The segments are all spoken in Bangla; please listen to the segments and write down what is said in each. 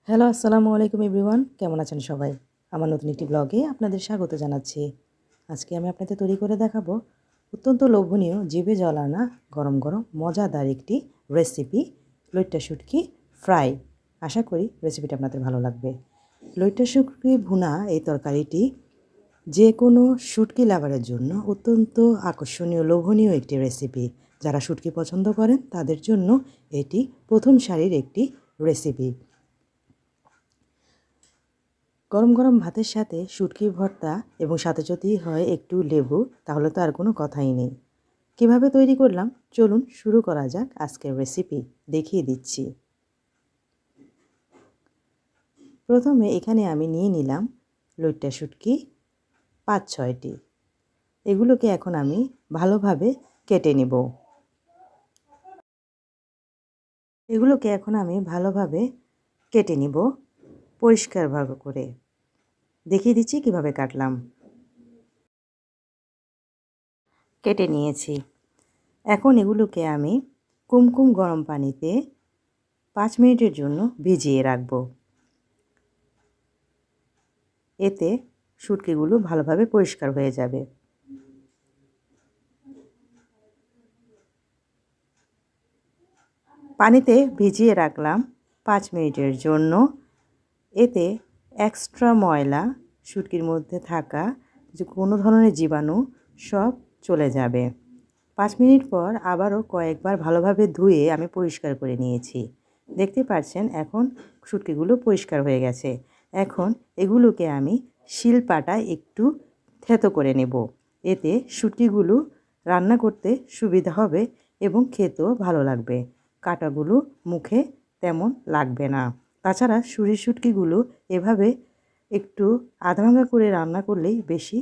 হ্যালো, আসসালামু আলাইকুম এভরিওয়ান। কেমন আছেন সবাই? আমার নতুন একটি ব্লগে আপনাদের স্বাগত জানাচ্ছি। আজকে আমি আপনাদের তৈরি করে দেখাবো অত্যন্ত লোভনীয়, জিভে জল আনা, গরম গরম মজাদার একটি রেসিপি, লইট্টা শুটকি ফ্রাই। আশা করি রেসিপিটা আপনাদের ভালো লাগবে। লইট্টা শুটকি ভুনা এই তরকারিটি যে কোনো শুটকি লাভারের জন্য অত্যন্ত আকর্ষণীয়, লোভনীয় একটি রেসিপি। যারা শুটকি পছন্দ করেন তাদের জন্য এটি প্রথম সারির একটি রেসিপি। গরম গরম ভাতের সাথে শুটকি ভর্তা এবং সাথে যদি হয় একটু লেবু, তাহলে তো আর কোনো কথাই নেই। কিভাবে তৈরি করলাম চলুন শুরু করা যাক আজকের রেসিপি, দেখিয়ে দিচ্ছি। প্রথমে এখানে আমি নিয়ে নিলাম লইট্টা শুটকি ৫-৬টি। এগুলোকে এখন আমি ভালোভাবে কেটে নেব। পরিষ্কারভাবে করে দেখিয়ে দিচ্ছি কিভাবে কাটলাম। কেটে নিয়েছি। এখন এগুলোকে আমি কুমকুম গরম পানিতে 5 মিনিটের জন্য ভিজিয়ে রাখব। এতে শুটকিগুলো ভালোভাবে পরিষ্কার হয়ে যাবে। পানিতে ভিজিয়ে রাখলাম 5 মিনিটের জন্য। এতে এক্সট্রা ময়লা, শুটকির মধ্যে থাকা যে কোনো ধরনের জীবাণু সব চলে যাবে। 5 মিনিট পর আবারও কয়েকবার ভালোভাবে ধুয়ে আমি পরিষ্কার করে নিয়েছি। দেখতে পাচ্ছেন এখন শুটকিগুলো পরিষ্কার হয়ে গেছে। এখন এগুলোকে আমি শিলপাটায় একটু থেতো করে নেব। এতে শুটকিগুলো রান্না করতে সুবিধা হবে এবং খেতেও ভালো লাগবে। কাঁটাগুলো মুখে তেমন লাগবে না। তাছাড়া শুটকিগুলো এভাবে একটু আধা ভাঙা করে রান্না করলেই বেশি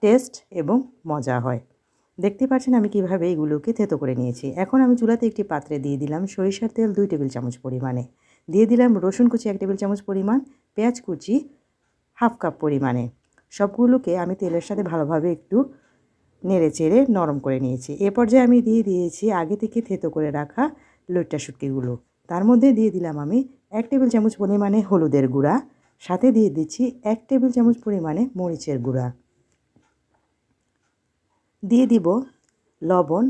টেস্ট এবং মজা হয়। দেখতে পাচ্ছেন আমি কিভাবে এগুলোকে থেতো করে নিয়েছি। এখন আমি চুলাতে একটি পাত্রে দিয়ে দিলাম সরিষার তেল 2 টেবিল চামচ পরিমাণে। দিয়ে দিলাম রসুন কুচি 1 টেবিল চামচ পরিমাণ, পেঁয়াজ কুচি হাফ কাপ পরিমাণে। সবগুলোকে আমি তেলের সাথে ভালোভাবে একটু নেড়েচেড়ে নরম করে নিয়েছি। এ পর্যায়ে আমি দিয়ে দিয়েছি আগে থেকে থেতো করে রাখা লইট্টা শুটকিগুলো। তার মধ্যে দিয়ে দিলাম আমি 1 টেবিল চামচ পরিমাণে হলুদের গুঁড়া, সাথে দিয়ে দিচ্ছি 1 টেবিল চামচ পরিমাণে মরিচের গুঁড়া। দিয়ে দিব লবণ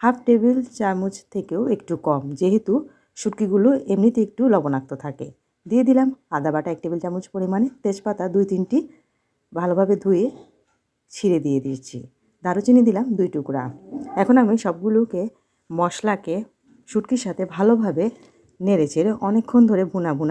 হাফ টেবিল চামচ থেকেও একটু কম, যেহেতু শুটকিগুলো এমনিতে একটু লবণাক্ত থাকে। দিয়ে দিলাম আদা বাটা 1 টেবিল চামচ পরিমাণে, তেজপাতা 2-3টি ভালোভাবে ধুয়ে ছিঁড়ে দিয়ে দিচ্ছি। দারুচিনি দিলাম 2 টুকরা। এখন আমি সবগুলোকে মশলাকে শুটকির সাথে ভালোভাবে নেড়েচেড়ে অনেকক্ষণ ধরে ভুনা